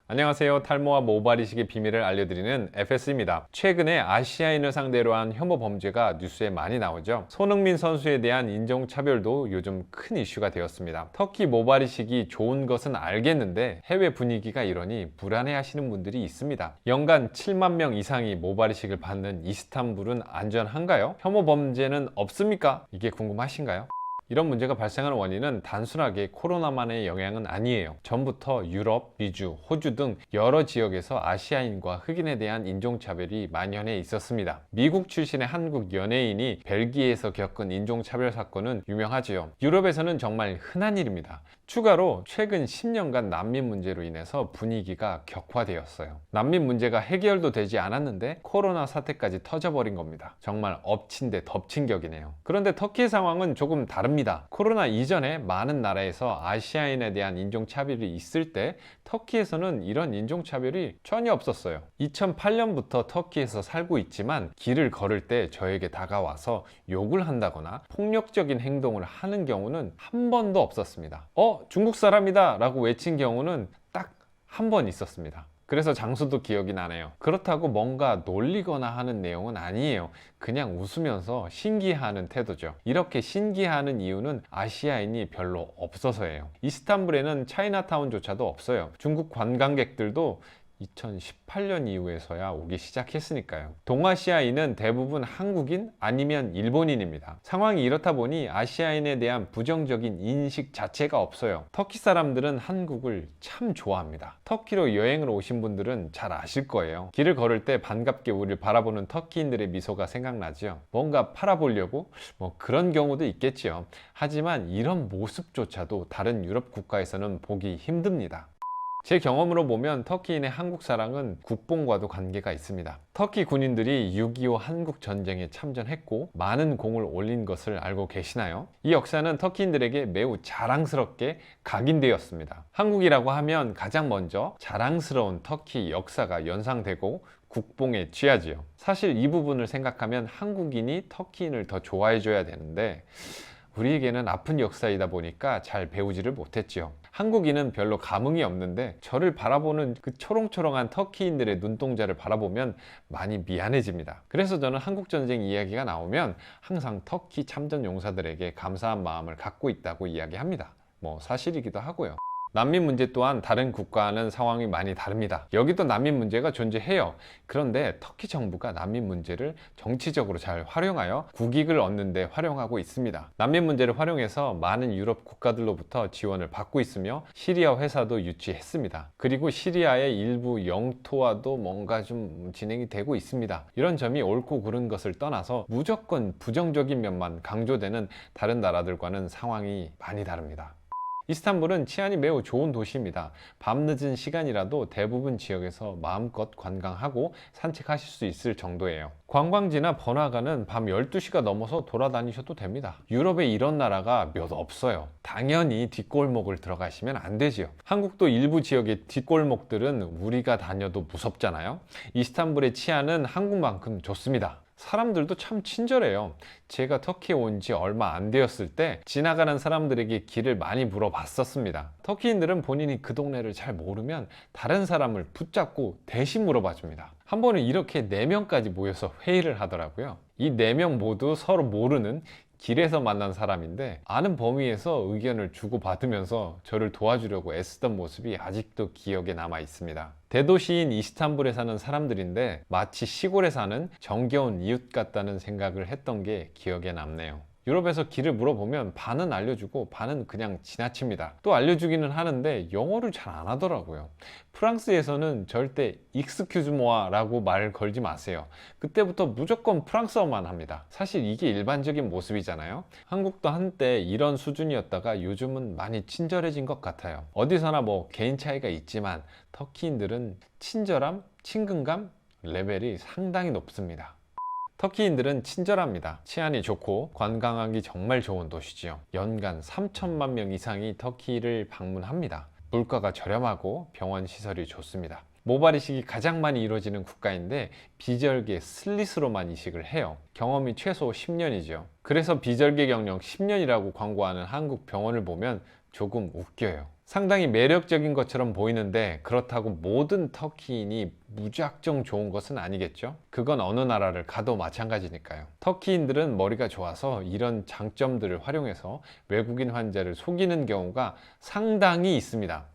안녕하세요. 탈모와 모발 이식의 비밀을 알려드리는 FS입니다. 최근에 아시아인을 상대로 한 혐오 범죄가 뉴스에 많이 나오죠. 손흥민 선수에 대한 인종차별도 요즘 큰 이슈가 되었습니다. 터키 모발 이식이 좋은 것은 알겠는데 해외 분위기가 이러니 불안해하시는 분들이 있습니다. 연간 7만 명 이상이 모발 이식을 받는 이스탄불은 안전한가요? 혐오 범죄는 없습니까? 이게 궁금하신가요? 이런 문제가 발생하는 원인은 단순하게 코로나만의 영향은 아니에요. 전부터 유럽, 미주, 호주 등 여러 지역에서 아시아인과 흑인에 대한 인종차별이 만연해 있었습니다. 미국 출신의 한국 연예인이 벨기에에서 겪은 인종차별 사건은 유명하지요. 유럽에서는 정말 흔한 일입니다. 추가로 최근 10년간 난민 문제로 인해서 분위기가 격화되었어요. 난민 문제가 해결도 되지 않았는데 코로나 사태까지 터져버린 겁니다. 정말 엎친 데 덮친 격이네요. 그런데 터키의 상황은 조금 다릅니다. 코로나 이전에 많은 나라에서 아시아인에 대한 인종차별이 있을 때 터키에서는 이런 인종차별이 전혀 없었어요. 2008년부터 터키에서 살고 있지만 길을 걸을 때 저에게 다가와서 욕을 한다거나 폭력적인 행동을 하는 경우는 한 번도 없었습니다. 중국 사람이다 라고 외친 경우는 딱 한 번 있었습니다. 그래서 장소도 기억이 나네요. 그렇다고 뭔가 놀리거나 하는 내용은 아니에요. 그냥 웃으면서 신기해하는 태도죠. 이렇게 신기해하는 이유는 아시아인이 별로 없어서예요. 이스탄불에는 차이나타운조차도 없어요. 중국 관광객들도 2018년 이후에서야 오기 시작했으니까요. 동아시아인은 대부분 한국인 아니면 일본인입니다. 상황이 이렇다 보니 아시아인에 대한 부정적인 인식 자체가 없어요. 터키 사람들은 한국을 참 좋아합니다. 터키로 여행을 오신 분들은 잘 아실 거예요. 길을 걸을 때 반갑게 우리를 바라보는 터키인들의 미소가 생각나죠. 뭔가 팔아보려고 그런 경우도 있겠지요. 하지만 이런 모습조차도 다른 유럽 국가에서는 보기 힘듭니다. 제 경험으로 보면 터키인의 한국 사랑은 국뽕과도 관계가 있습니다. 터키 군인들이 6.25 한국 전쟁에 참전했고 많은 공을 올린 것을 알고 계시나요? 이 역사는 터키인들에게 매우 자랑스럽게 각인되었습니다. 한국이라고 하면 가장 먼저 자랑스러운 터키 역사가 연상되고 국뽕에 취하지요. 사실 이 부분을 생각하면 한국인이 터키인을 더 좋아해줘야 되는데 우리에게는 아픈 역사이다 보니까 잘 배우지를 못했지요. 한국인은 별로 감흥이 없는데 저를 바라보는 그 초롱초롱한 터키인들의 눈동자를 바라보면 많이 미안해집니다. 그래서 저는 한국전쟁 이야기가 나오면 항상 터키 참전 용사들에게 감사한 마음을 갖고 있다고 이야기합니다. 사실이기도 하고요. 난민 문제 또한 다른 국가와는 상황이 많이 다릅니다. 여기도 난민 문제가 존재해요. 그런데 터키 정부가 난민 문제를 정치적으로 잘 활용하여 국익을 얻는 데 활용하고 있습니다. 난민 문제를 활용해서 많은 유럽 국가들로부터 지원을 받고 있으며 시리아 회사도 유치했습니다. 그리고 시리아의 일부 영토와도 뭔가 좀 진행이 되고 있습니다. 이런 점이 옳고 그른 것을 떠나서 무조건 부정적인 면만 강조되는 다른 나라들과는 상황이 많이 다릅니다. 이스탄불은 치안이 매우 좋은 도시입니다. 밤늦은 시간이라도 대부분 지역에서 마음껏 관광하고 산책하실 수 있을 정도예요. 관광지나 번화가는 밤 12시가 넘어서 돌아다니셔도 됩니다. 유럽에 이런 나라가 몇 없어요. 당연히 뒷골목을 들어가시면 안 되지요. 한국도 일부 지역의 뒷골목들은 우리가 다녀도 무섭잖아요. 이스탄불의 치안은 한국만큼 좋습니다. 사람들도 참 친절해요. 제가 터키에 온 지 얼마 안 되었을 때 지나가는 사람들에게 길을 많이 물어봤었습니다. 터키인들은 본인이 그 동네를 잘 모르면 다른 사람을 붙잡고 대신 물어봐 줍니다. 한 번은 이렇게 4명까지 모여서 회의를 하더라고요. 이 4명 모두 서로 모르는 길에서 만난 사람인데 아는 범위에서 의견을 주고받으면서 저를 도와주려고 애쓰던 모습이 아직도 기억에 남아 있습니다. 대도시인 이스탄불에 사는 사람들인데 마치 시골에 사는 정겨운 이웃 같다는 생각을 했던 게 기억에 남네요. 유럽에서 길을 물어보면 반은 알려주고 반은 그냥 지나칩니다. 또 알려주기는 하는데 영어를 잘 안 하더라고요. 프랑스에서는 절대 excuse moi 라고 말 걸지 마세요. 그때부터 무조건 프랑스어만 합니다. 사실 이게 일반적인 모습이잖아요. 한국도 한때 이런 수준이었다가 요즘은 많이 친절해진 것 같아요. 어디서나 개인 차이가 있지만 터키인들은 친절함, 친근감 레벨이 상당히 높습니다. 터키인들은 친절합니다. 치안이 좋고 관광하기 정말 좋은 도시지요. 연간 3천만 명 이상이 터키를 방문합니다. 물가가 저렴하고 병원 시설이 좋습니다. 모발 이식이 가장 많이 이루어지는 국가인데 비절개 슬릿으로만 이식을 해요. 경험이 최소 10년이죠. 그래서 비절개 경력 10년이라고 광고하는 한국 병원을 보면 조금 웃겨요. 상당히 매력적인 것처럼 보이는데 그렇다고 모든 터키인이 무작정 좋은 것은 아니겠죠? 그건 어느 나라를 가도 마찬가지니까요. 터키인들은 머리가 좋아서 이런 장점들을 활용해서 외국인 환자를 속이는 경우가 상당히 있습니다.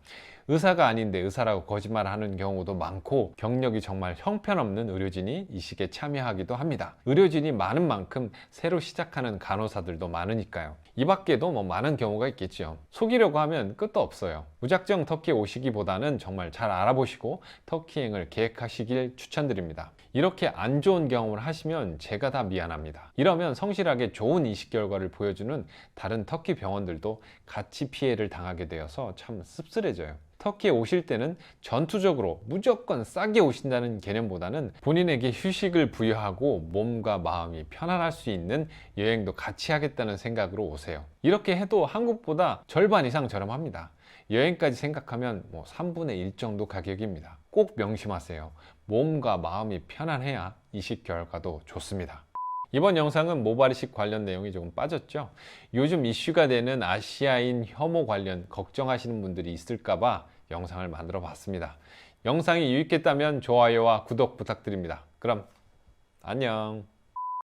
의사가 아닌데 의사라고 거짓말하는 경우도 많고 경력이 정말 형편없는 의료진이 이식에 참여하기도 합니다. 의료진이 많은 만큼 새로 시작하는 간호사들도 많으니까요. 이 밖에도 많은 경우가 있겠죠. 속이려고 하면 끝도 없어요. 무작정 터키에 오시기보다는 정말 잘 알아보시고 터키행을 계획하시길 추천드립니다. 이렇게 안 좋은 경험을 하시면 제가 다 미안합니다. 이러면 성실하게 좋은 이식 결과를 보여주는 다른 터키 병원들도 같이 피해를 당하게 되어서 참 씁쓸해져요. 터키에 오실 때는 전투적으로 무조건 싸게 오신다는 개념보다는 본인에게 휴식을 부여하고 몸과 마음이 편안할 수 있는 여행도 같이 하겠다는 생각으로 오세요. 이렇게 해도 한국보다 절반 이상 저렴합니다. 여행까지 생각하면 3분의 1 정도 가격입니다. 꼭 명심하세요. 몸과 마음이 편안해야 이식 결과도 좋습니다. 이번 영상은 모발 이식 관련 내용이 조금 빠졌죠. 요즘 이슈가 되는 아시아인 혐오 관련 걱정하시는 분들이 있을까봐 영상을 만들어 봤습니다. 영상이 유익했다면 좋아요와 구독 부탁드립니다. 그럼 안녕.